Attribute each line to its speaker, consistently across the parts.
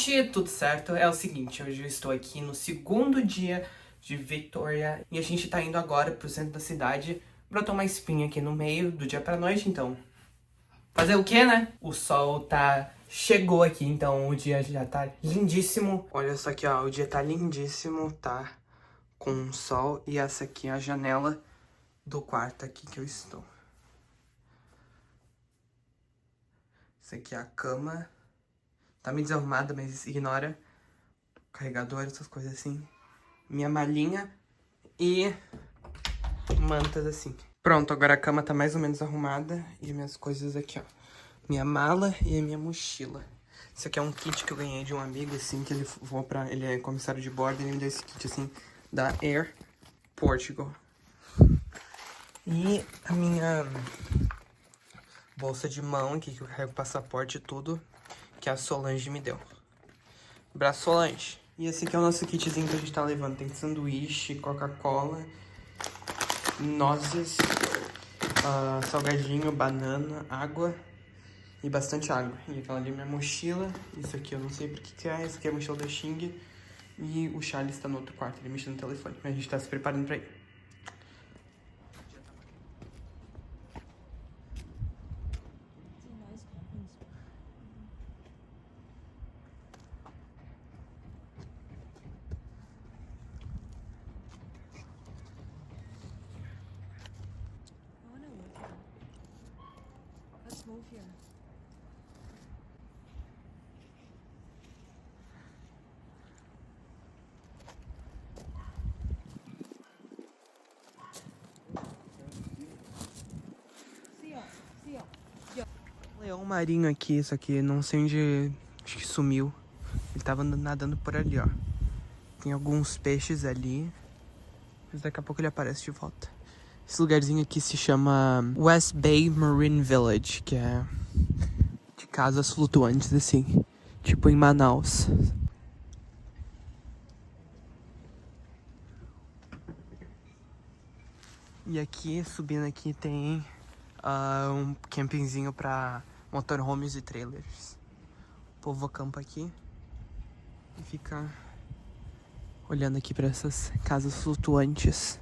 Speaker 1: gente, tudo certo? É o seguinte, hoje eu estou aqui no segundo dia de Victoria e a gente tá indo agora pro centro da cidade. Brotou uma espinha aqui no meio do dia pra noite, então fazer o quê, né? O sol chegou aqui, então o dia já tá lindíssimo. Olha só aqui, ó, o dia tá lindíssimo, tá com sol e essa aqui é a janela do quarto aqui que eu estou. Essa aqui é a cama. Tá meio desarrumada, mas ignora. Carregador, essas coisas assim. Minha malinha e mantas assim. Pronto, agora a cama tá mais ou menos arrumada. E minhas coisas aqui, ó. Minha mala e a minha mochila. Isso aqui é um kit que eu ganhei de um amigo, assim, que ele é comissário de bordo. E ele me deu esse kit, assim, da Air Portugal. E a minha bolsa de mão aqui, que eu carrego o passaporte e tudo, que a Solange me deu. Abraço, Solange. E esse aqui é o nosso kitzinho que a gente tá levando. Tem sanduíche, Coca-Cola, nozes, salgadinho, banana, água e bastante água. E aquela ali é minha mochila. Isso aqui eu não sei por que é. Essa aqui é a mochila da Xing. E o Charles tá no outro quarto, ele mexendo no telefone. A gente tá se preparando pra ir.
Speaker 2: Move here.
Speaker 1: Leão marinho aqui, isso aqui, não sei onde, acho que sumiu. Ele tava nadando por ali, ó. Tem alguns peixes ali, mas daqui a pouco ele aparece de volta. Esse lugarzinho aqui se chama West Bay Marine Village, que é de casas flutuantes, assim, tipo em Manaus. E aqui, subindo aqui, tem um campingzinho pra motorhomes e trailers. O povo acampa aqui e fica olhando aqui pra essas casas flutuantes.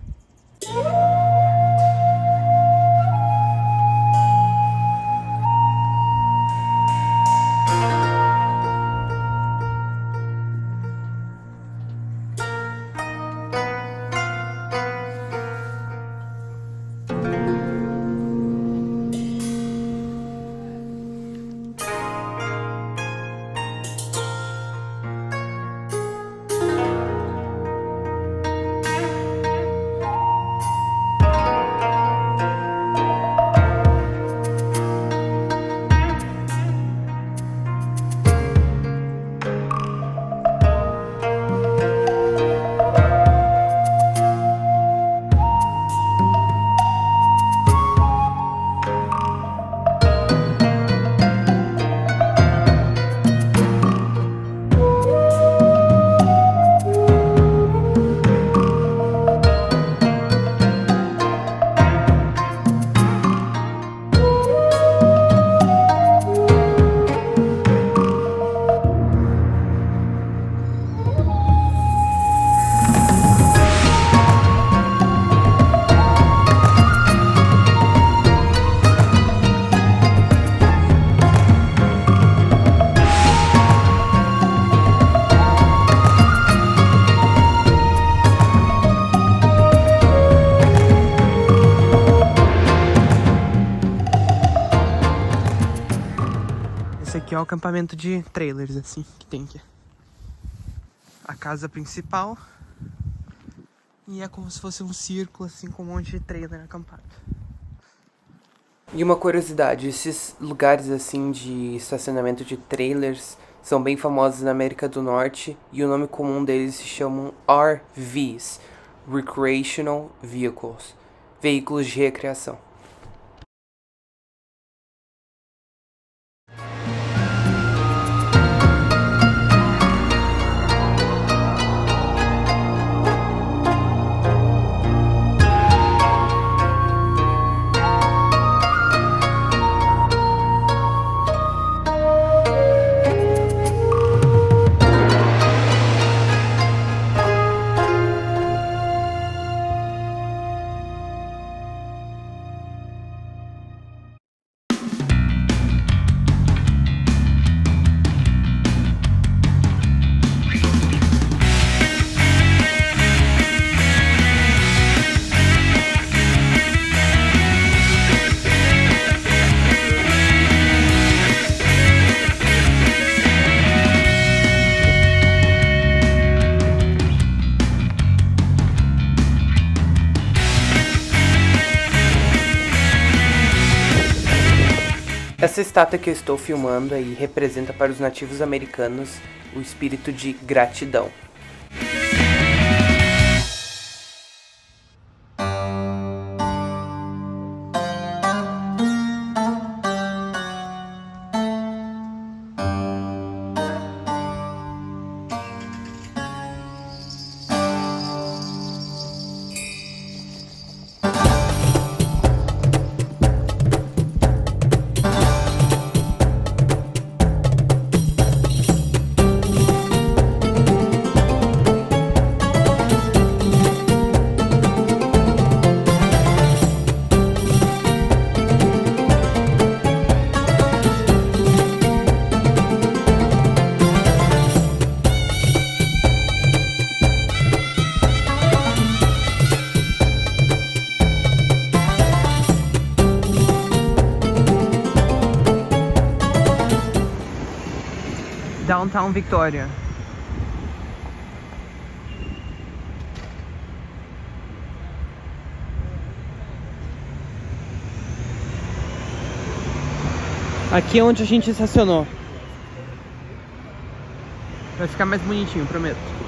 Speaker 1: Esse aqui é o acampamento de trailers, assim, que tem aqui. A casa principal. E é como se fosse um círculo, assim, com um monte de trailer acampado. E uma curiosidade, esses lugares, assim, de estacionamento de trailers são bem famosos na América do Norte. E o nome comum deles se chamam RVs, Recreational Vehicles, veículos de recreação. Essa estátua que eu estou filmando aí representa para os nativos americanos o espírito de gratidão. Downtown Victoria. Aqui é onde a gente estacionou. Vai ficar mais bonitinho, prometo.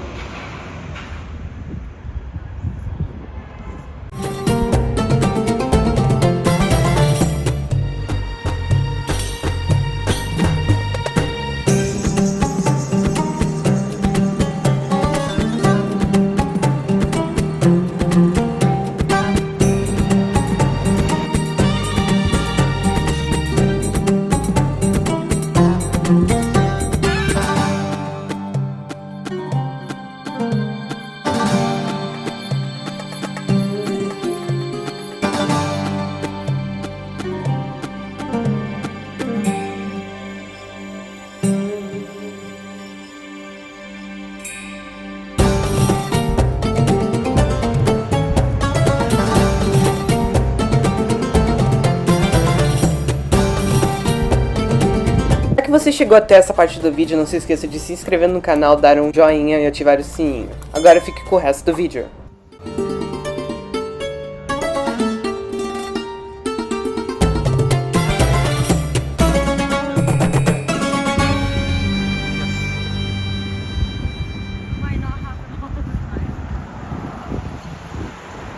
Speaker 1: Se você chegou até essa parte do vídeo, não se esqueça de se inscrever no canal, dar um joinha e ativar o sininho. Agora fique com o resto do vídeo.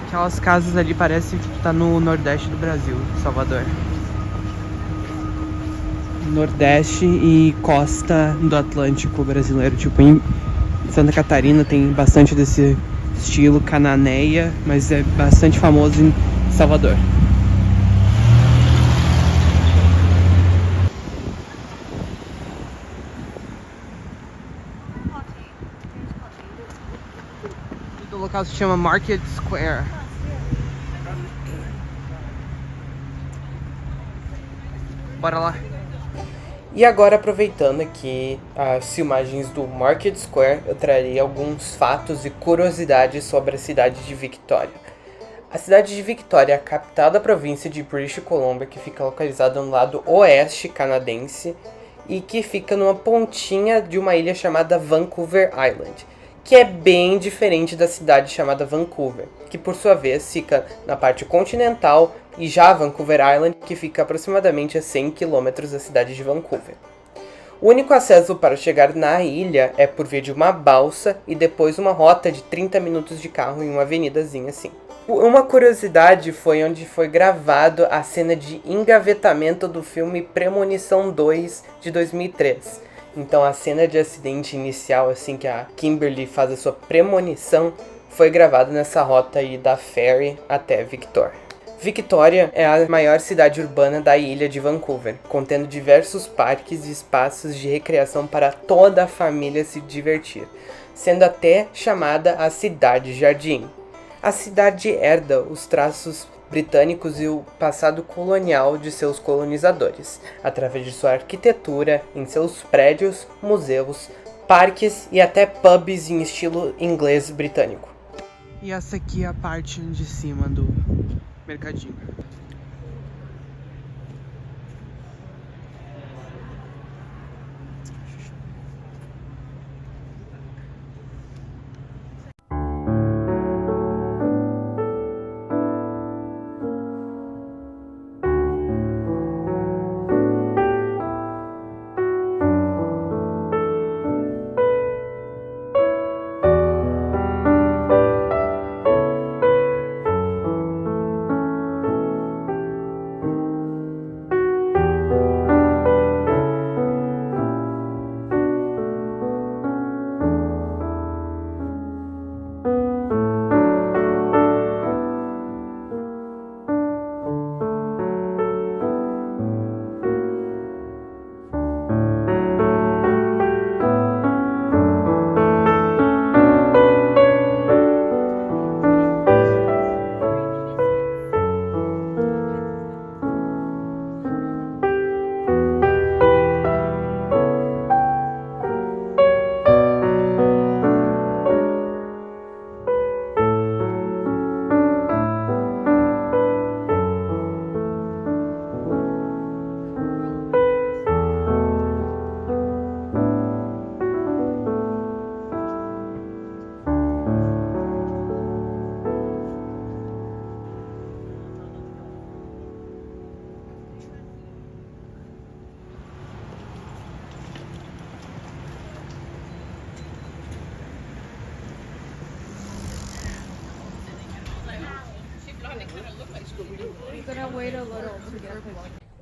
Speaker 1: Aquelas casas ali parecem que tá no Nordeste do Brasil, Salvador. Nordeste e costa do Atlântico brasileiro, tipo em Santa Catarina tem bastante desse estilo cananeia, mas é bastante famoso em Salvador. O local se chama Market Square. Bora lá. E agora, aproveitando aqui as filmagens do Market Square, eu trarei alguns fatos e curiosidades sobre a cidade de Victoria. A cidade de Victoria é a capital da província de British Columbia, que fica localizada no lado oeste canadense e que fica numa pontinha de uma ilha chamada Vancouver Island, que é bem diferente da cidade chamada Vancouver, que por sua vez fica na parte continental, e já Vancouver Island, que fica aproximadamente a 100 km da cidade de Vancouver. O único acesso para chegar na ilha é por via de uma balsa e depois uma rota de 30 minutos de carro em uma avenidazinha assim. Uma curiosidade foi onde foi gravado a cena de engavetamento do filme Premonição 2 de 2003. Então a cena de acidente inicial, assim que a Kimberly faz a sua premonição, foi gravada nessa rota aí da ferry até Victoria. Victoria é a maior cidade urbana da ilha de Vancouver, contendo diversos parques e espaços de recreação para toda a família se divertir, sendo até chamada a Cidade Jardim. A cidade herda os traços britânicos e o passado colonial de seus colonizadores, através de sua arquitetura, em seus prédios, museus, parques e até pubs em estilo inglês britânico. E essa aqui é a parte de cima do mercadinho.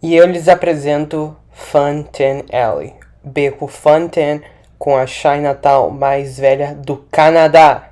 Speaker 1: E eu lhes apresento Fontaine Alley, beco Fontaine com a Chinatown mais velha do Canadá.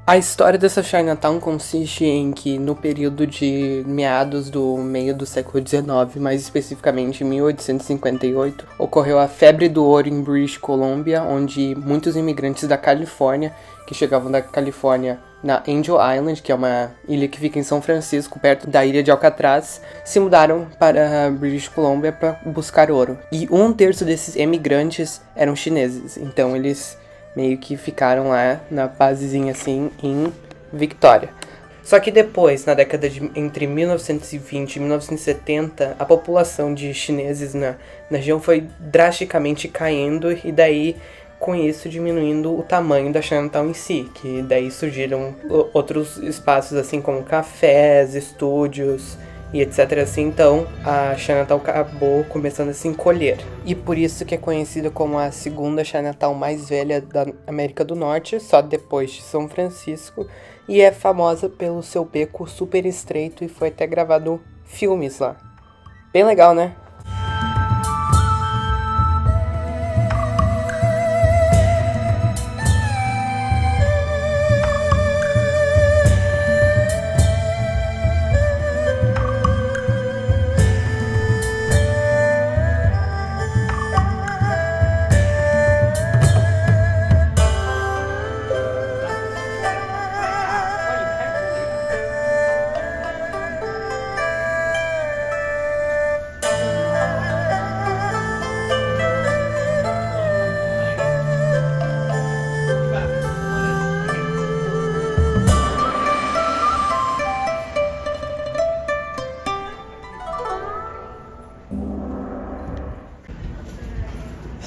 Speaker 1: A história dessa Chinatown consiste em que no período de meados do meio do século XIX, mais especificamente em 1858, ocorreu a febre do ouro em British Columbia, onde muitos imigrantes da Califórnia, que chegavam da Califórnia na Angel Island, que é uma ilha que fica em São Francisco, perto da ilha de Alcatraz, se mudaram para British Columbia para buscar ouro. E 1/3 desses imigrantes eram chineses, então eles meio que ficaram lá na basezinha assim em Victoria. Só que depois, na década de entre 1920 e 1970, a população de chineses na região foi drasticamente caindo e daí com isso diminuindo o tamanho da Chinatown em si, que daí surgiram outros espaços assim como cafés, estúdios e etc. assim, então a Chinatown acabou começando a se encolher. E por isso que é conhecida como a segunda Chinatown mais velha da América do Norte, só depois de São Francisco, e é famosa pelo seu beco super estreito e foi até gravado filmes lá. Bem legal, né?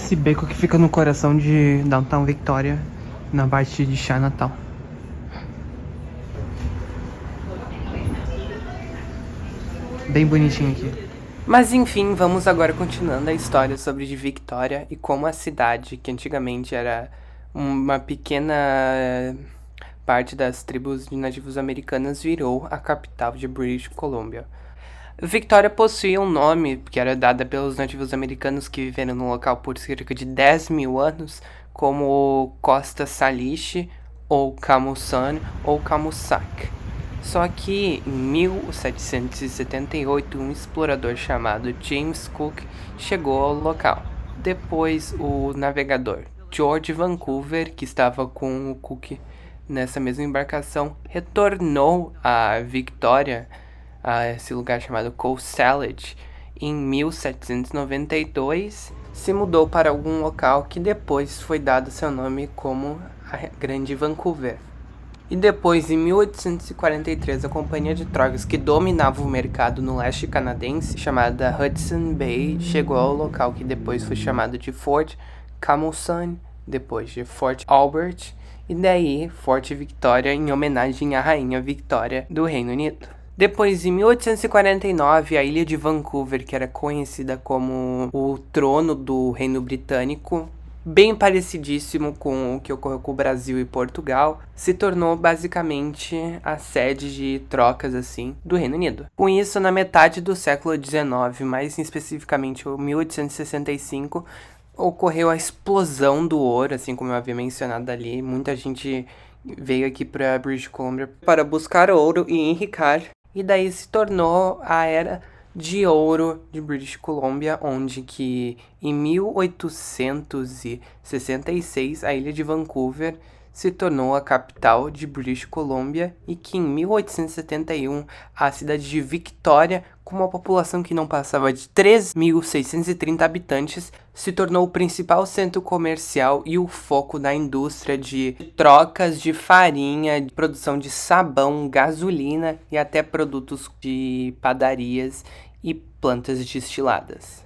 Speaker 1: Esse beco que fica no coração de Downtown Victoria, na parte de Chinatown. Bem bonitinho aqui. Mas enfim, vamos agora continuando a história sobre de Victoria e como a cidade, que antigamente era uma pequena parte das tribos de nativos americanas, virou a capital de British Columbia. Victoria possuía um nome que era dado pelos nativos americanos que viveram no local por cerca de 10 mil anos, como Costa Salish, ou Camusan, ou Camusac. Só que em 1778, um explorador chamado James Cook chegou ao local. Depois, o navegador George Vancouver, que estava com o Cook nessa mesma embarcação, retornou a Victoria, a esse lugar chamado Coast Salad, em 1792, se mudou para algum local que depois foi dado seu nome como a Grande Vancouver. E depois, em 1843, a companhia de drogas que dominava o mercado no leste canadense, chamada Hudson Bay, chegou ao local que depois foi chamado de Fort Camuson, depois de Fort Albert, e daí Fort Victoria, em homenagem à Rainha Victoria do Reino Unido. Depois, em 1849, a ilha de Vancouver, que era conhecida como o trono do Reino Britânico, bem parecidíssimo com o que ocorreu com o Brasil e Portugal, se tornou basicamente a sede de trocas assim do Reino Unido. Com isso, na metade do século XIX, mais especificamente em 1865, ocorreu a explosão do ouro, assim como eu havia mencionado ali. Muita gente veio aqui para British Columbia para buscar ouro e enricar. E daí se tornou a Era de Ouro de British Columbia, onde que em 1866 a ilha de Vancouver se tornou a capital de British Columbia e que em 1871 a cidade de Victoria, com uma população que não passava de 3.630 habitantes, se tornou o principal centro comercial e o foco da indústria de trocas de farinha, de produção de sabão, gasolina e até produtos de padarias e plantas destiladas.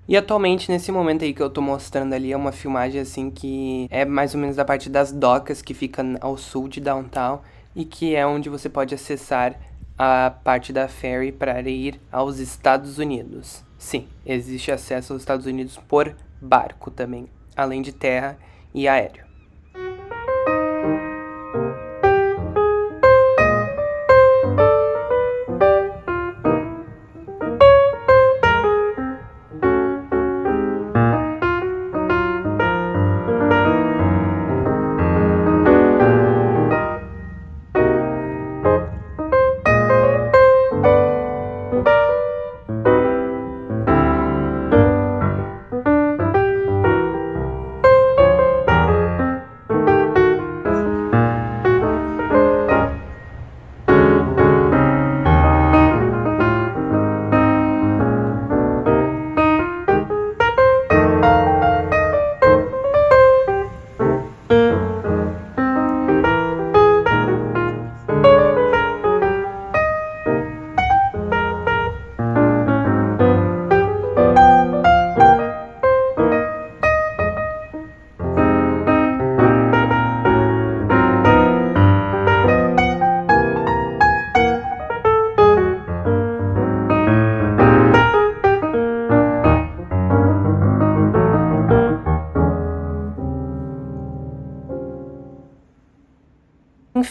Speaker 1: E atualmente, nesse momento aí que eu tô mostrando ali, é uma filmagem assim que é mais ou menos da parte das docas que fica ao sul de Downtown, e que é onde você pode acessar a parte da ferry para ir aos Estados Unidos. Sim, existe acesso aos Estados Unidos por barco também, além de terra e aéreo.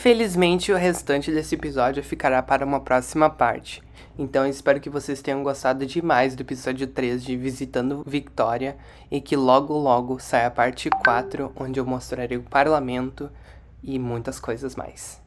Speaker 1: Infelizmente, o restante desse episódio ficará para uma próxima parte. Então, eu espero que vocês tenham gostado demais do episódio 3 de Visitando Victoria e que logo logo saia a parte 4, onde eu mostrarei o parlamento e muitas coisas mais.